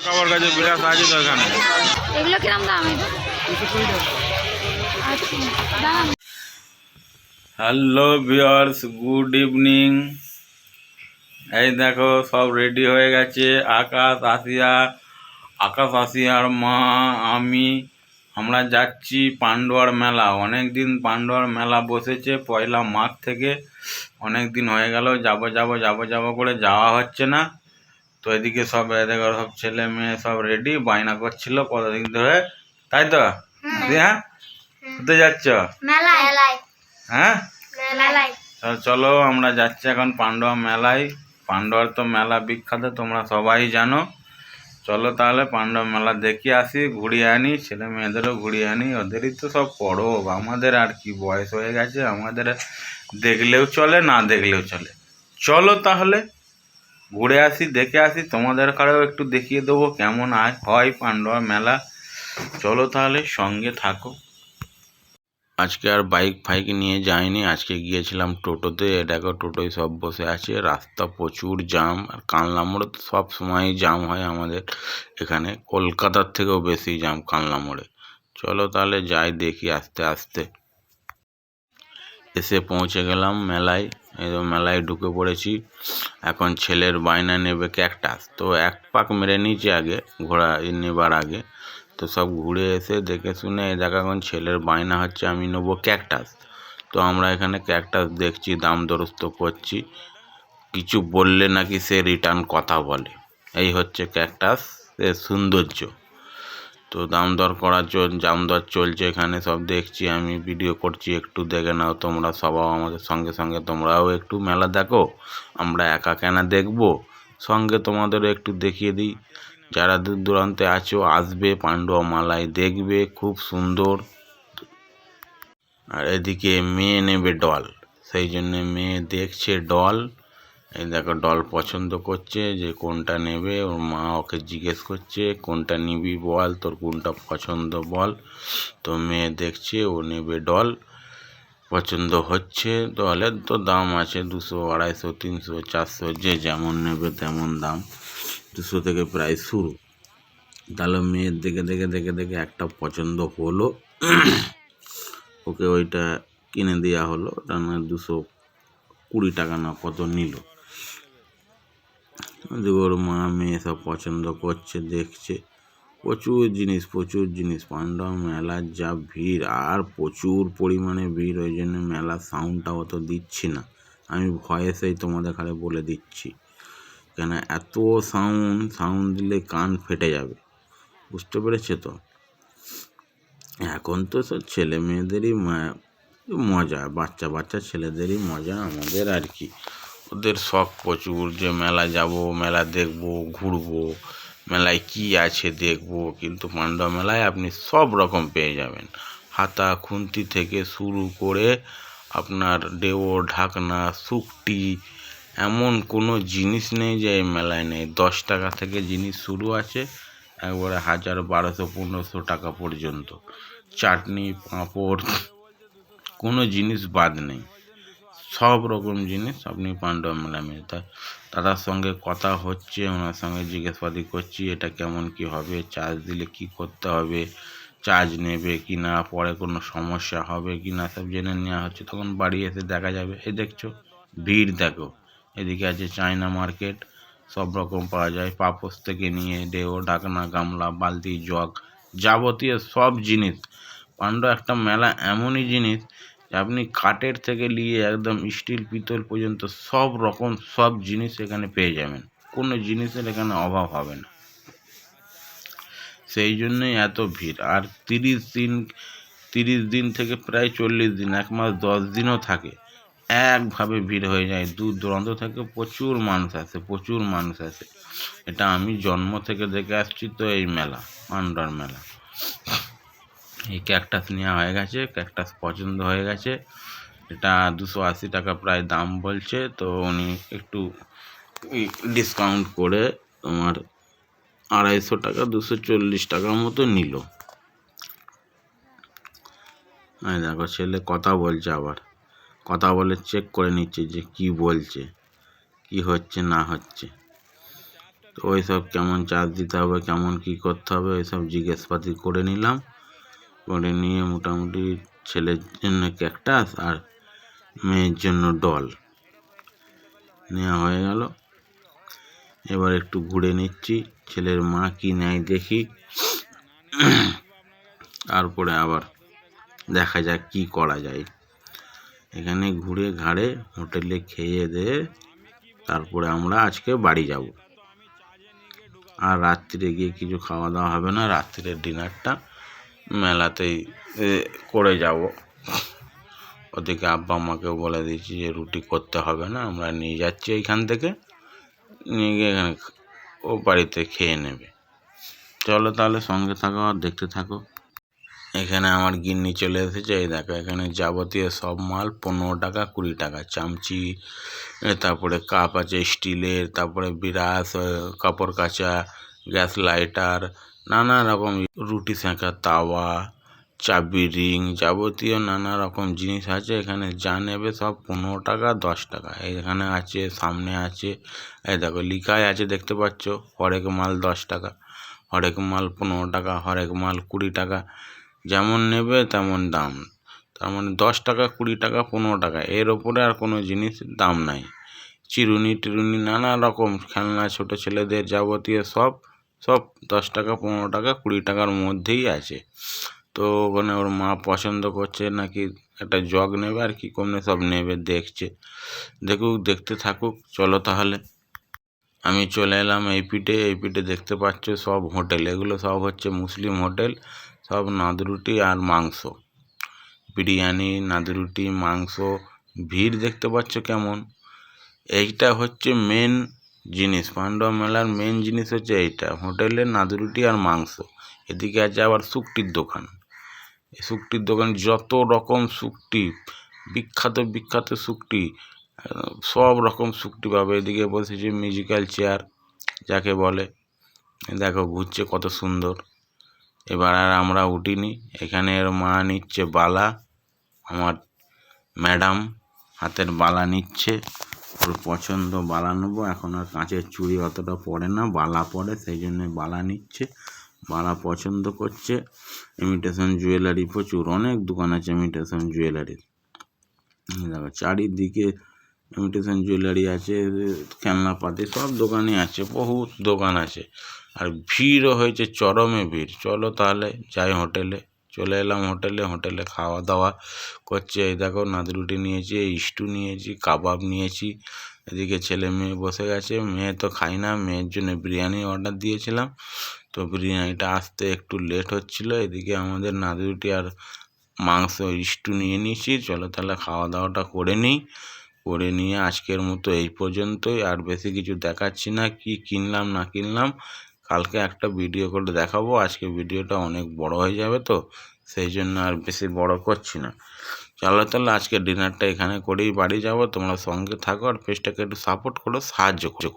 কাপড় কাছে বিরাট আছে তো এখানে। এগুলো কিরম দাম? Hello viewers, good evening. এই দেখো সব রেডি হয়ে গেছে। আকাশ আসিয়ার মা, আমরা যাচ্ছি পান্ডুয়ার মেলা। অনেক দিন পান্ডুয়ার মেলা বসেছে পয়লা মাঘ থেকে, অনেক দিন হয়ে গেল যাব করে যাওয়া হচ্ছে না। তো এদিকে সব দেখো, সব ছেলে মেয়ে সব রেডি, বায়না করছিল কতদিন ধরে, তাই তো? হ্যাঁ, কোথায় যাচ্ছ? হ্যাঁ, চলো আমরা যাচ্ছি এখন পান্ডুয়া মেলায়। পান্ডুয়ার তো মেলা বিখ্যাত, তোমরা সবাই জানো। চলো তাহলে পান্ডুয়া মেলা দেখে আসি, ঘুরিয়ে আনি, ছেলে মেয়েদেরও ঘুরিয়ে আনি। ওদেরই তো সব পরব, আমাদের আর কি, বয়স হয়ে গেছে, আমাদের দেখলেও চলে না দেখলেও চলে। চলো তাহলে ঘুরে আসি, দেখে আসি, তোমাদের কারেও একটু দেখিয়ে দেবো কেমন হয় পান্ডুয়া মেলা। চলো তাহলে সঙ্গে থাকো। আজকে আর বাইক ফাইক নিয়ে যাইনি, আজকে গিয়েছিলাম টোটোতে। দেখো টোটোয় সব বসে আছে, রাস্তা প্রচুর জাম। আর কানলা মোড়ে তো সব সময় জাম হয় আমাদের এখানে, কলকাতার থেকেও বেশি জাম কানলা মোড়ে। চলো তাহলে যাই, দেখি আস্তে আস্তে। এসে পৌঁছে গেলাম মেলায়। এই মেলায় ঢুকে পড়েছি। এখন ছেলের বায়না নেবে ক্যাকটাস, তো এক পাক মেরে নিচে আগে ঘোরা নেবার আগে। তো সব ঘুরে এসে দেখে শুনে দেখা, এখন ছেলের বায়না হচ্ছে আমি নেবো ক্যাকটাস। তো আমরা এখানে ক্যাকটাস দেখছি, দাম দরস্ত করছি। কিছু বললে নাকি সে রিটার্ন কথা বলে, এই হচ্ছে ক্যাকটাস এর সৌন্দর্য। তো দাম দর চলছে এখানে, সব দেখছি, আমি ভিডিও করছি, একটু দেখে নাও তোমরা সবাই আমাদের সঙ্গে সঙ্গে। তোমরাও একটু মেলা দেখো, আমরা একা কেনা দেখবো, সঙ্গে তোমাদেরও একটু দেখিয়ে দিই। যারা দূর দূরান্তে আছো আসবে পান্ডুয়া মেলায়, দেখবে খুব সুন্দর। আর এদিকে মেয়ে নেবে ডল, সেই জন্যে মেয়ে দেখছে ডল। এই দেখো ডল পছন্দ করছে যে কোনটা নেবে, ওর মা ওকে জিজ্ঞেস করছে কোনটা নিবি বল, তোর কোনটা পছন্দ বল। তো মেয়ে দেখছে, ও নেবে ডল। পছন্দ হচ্ছে, ডলের তো দাম আছে 200, 250, 300, 400, যে যেমন নেবে তেমন দাম। 200 থেকে প্রায় শুরু। তাহলে মেয়ের দেখে দেখে দেখে দেখে একটা পছন্দ হলো, ওকে ওইটা কিনে দেওয়া হলো। ওটা না 220 টাকা না কত নিল। ওর মা মেয়ে সব পছন্দ করছে, দেখছে। প্রচুর জিনিস পান্ডুয়া মেলার যা ভিড়, আর প্রচুর পরিমাণে ভিড়। ওই জন্য মেলার সাউন্ডটা অত দিচ্ছি না, আমি ভয়েসেই তোমাদের খালি বলে দিচ্ছি। কেন এত সাউন্ড দিলে কান ফেটে যাবে, বুঝতে পেরেছে তো? এখন তো সব ছেলে মেয়েদেরই মজা, বাচ্চা ছেলেদেরই মজা, আমাদের আর কি। ওদের শখ প্রচুর যে মেলা যাব, মেলা দেখব, ঘুরবো, মেলায় কি আছে দেখবো। কিন্তু পান্ডুয়া মেলায় আপনি সব রকম পেয়ে যাবেন, হাতা খুন্তি থেকে শুরু করে আপনার ডেও, ঢাকনা, শুকটি, এমন কোনো জিনিস নেই যে এই মেলায় নেই। 10 টাকা থেকে জিনিস শুরু আছে, একবারে 1000, 1200, 1500 টাকা পর্যন্ত। চাটনি, পাঁপড়, কোনো জিনিস বাদ নেই, সব রকম জিনিস আপনি পান্ডুয়া মেলা মেয়ে। দাদার সঙ্গে কথা হচ্ছে, ওনার সঙ্গে জিজ্ঞাসাবাদি করছি এটা কেমন কি হবে, চার্জ দিলে কি করতে হবে, চার্জ নেবে কি না, পরে কোনো সমস্যা হবে কি না, সব জেনে নেওয়া হচ্ছে। তখন বাড়ি এসে দেখা যাবে। এই দেখছো ভিড়, দেখো এদিকে আছে চায়না মার্কেট, সব রকম পাওয়া যায়, পাপোশ থেকে নিয়ে ডেও, ঢাকনা, গামলা, বালতি, জগ, যাবতীয় সব জিনিস। পান্ডুয়া একটা মেলা এমনই জিনিস, আপনি কাঠের থেকে নিয়ে একদম স্টিল, পিতল পর্যন্ত সব রকম সব জিনিস এখানে পেয়ে যাবেন, কোনো জিনিসের এখানে অভাব হবে না। সেই জন্যই এত ভিড়। আর 30 দিন থেকে প্রায় 40 দিন, 1 মাস 10 দিনও থাকে, একভাবে ভিড় হয়ে যায়। দূর দূরান্ত থেকে প্রচুর মানুষ আসে। এটা আমি জন্ম থেকে দেখে আসছি তো, এই মেলা, পান্ডুয়ার মেলা। এই ক্যাকটাস নেওয়া হয়ে গেছে, ক্যাকটাস পছন্দ হয়ে গেছে। এটা 280 টাকা প্রায় দাম বলছে, তো উনি একটু ডিসকাউন্ট করে তোমার 250 টাকা, 240 টাকার মতো নিল। দেখো ছেলে কথা বলছে, আবার কথা বলে চেক করে নিচ্ছে যে কি বলছে, কি হচ্ছে না হচ্ছে। তো ওই সব কেমন চার্জ দিতে হবে, কেমন কি করতে হবে, ওইসব জিজ্ঞেসপাতি করে নিলাম। করে নিয়ে মোটামুটি ছেলের জন্য ক্যাকটাস আর মেয়ের জন্য ডল নেওয়া হয়ে গেল। এবার একটু ঘুরে নিচ্ছি, ছেলের মা কি নেয় দেখি, তারপরে আবার দেখা যাক কি করা যায়। এখানে ঘুরে ঘাড়ে হোটেলে খেয়ে দিয়ে তারপরে আমরা আজকে বাড়ি যাব। আর রাত্রিরে গিয়ে কিছু খাওয়া দাওয়া হবে না, রাত্রিরের ডিনারটা মেলাতেই করে যাব। ওদিকে আব্বা আমাকেও বলে দিয়েছি যে রুটি করতে হবে না, আমরা নিয়ে যাচ্ছি এইখান থেকে, নিয়ে গিয়ে এখানে ও বাড়িতে খেয়ে নেবে। চলো তাহলে সঙ্গে থাকো আর দেখতে থাকো। এখানে আমার গিন্নি চলে এসেছে, এই দেখো এখানে যাবতীয় সব মাল 15 টাকা 20 টাকা, চামচি, তারপরে কাপ আছে স্টিলের, তারপরে বিরাস, কাপড় কাচা, গ্যাস লাইটার, নানা রকম রুটি সেঁকা তাওয়া, চাবি রিং, যাবতীয় নানা রকম জিনিস আছে। এখানে যা নেবে সব 15 টাকা 10 টাকা। এখানে আছে, সামনে আছে, এই দেখো লিখাই আছে দেখতে পাচ্ছ, হরেক মাল 10 টাকা, হরেক মাল 15 টাকা, হরেক মাল 20 টাকা। যেমন নেবে তেমন দাম। তার মানে 10 টাকা 20 টাকা 15 টাকা, এর ওপরে আর কোনো জিনিসের দাম নাই। চিরুনি টিরুনি নানা রকম খেলনা, ছোট ছেলেদের যাবতীয় সব 10 টাকা 15 টাকা 20 টাকার মধ্যেই আছে। তো ওখানে ওর মা পছন্দ করছে নাকি একটা জগ নেবে আর কি কমনে সব নেবে দেখছে, দেখতে থাকুক। চলো তাহলে আমি চলে এলাম এই পিঠে দেখতে পাচ্ছ সব হোটেল, এগুলো সব হচ্ছে মুসলিম হোটেল, সব নাদরুটি আর মাংস, বিরিয়ানি, নাদরুটি, মাংস। ভিড় দেখতে পাচ্ছ কেমন। এইটা হচ্ছে মেন জিনিস, পান্ডুয়া মেলার মেন জিনিস হচ্ছে এইটা, হোটেলে নাদরুটি আর মাংস। এদিকে আছে আবার শুকটির দোকান, শুকটির দোকান যত রকম শুকটি, বিখ্যাত শুকটি, সব রকম শুকটি পাবে। এদিকে বসেছে মিউজিক্যাল চেয়ার যাকে বলে, দেখো ঘুরছে কত সুন্দর। এবার আর আমরা উঠিনি, এখানে এর মা নিচ্ছে বালা, আমার ম্যাডাম হাতের বালা নিচ্ছে, ওর পছন্দ বালা নেবো। এখন আর কাঁচের চুড়ি অতটা পরে না, বালা পরে, সেই জন্য বালা নিচ্ছে, বালা পছন্দ করছে। ইমিটেশন জুয়েলারি প্রচুর, অনেক দোকান আছে ইমিটেশন জুয়েলারির, দেখো চারিদিকে ইমিটেশন জুয়েলারি আছে, খেলনাপাতি সব দোকানই আছে, বহুত দোকান আছে। আর ভিড়ও হয়েছে, চরমে ভিড়। চলো তাহলে যাই হোটেলে। চলে এলাম হোটেলে খাওয়া দাওয়া করছে। এই দেখো নাদরুটি নিয়েছি, স্টু নিয়েছি, কাবাব নিয়েছি। এদিকে ছেলে মেয়ে বসে গেছে, মেয়ে তো খাই না, মেয়ের জন্য বিরিয়ানি অর্ডার দিয়েছিলাম, তো বিরিয়ানিটা আসতে একটু লেট হচ্ছিল। এদিকে আমাদের নাদরুটি আর মাংস স্টু নিয়ে নিয়েছি। চলো তাহলে খাওয়া দাওয়াটা করে নিই, করে নিয়ে আজকের মতো এই পর্যন্তই। আর বেশি কিছু দেখাচ্ছি না, কি কিনলাম না কিনলাম কালকে একটা ভিডিও করে দেখাবো। আজকে ভিডিওটা অনেক বড় হয়ে যাবে, তো সেই জন্য আর বেশি বড় করছি না। চলো তাহলে আজকে ডিনারটা এখানে করেই বাড়ি যাব। তোমরা সঙ্গে থাকো আর পেজটাকে একটু সাপোর্ট করো, সাহায্য করো।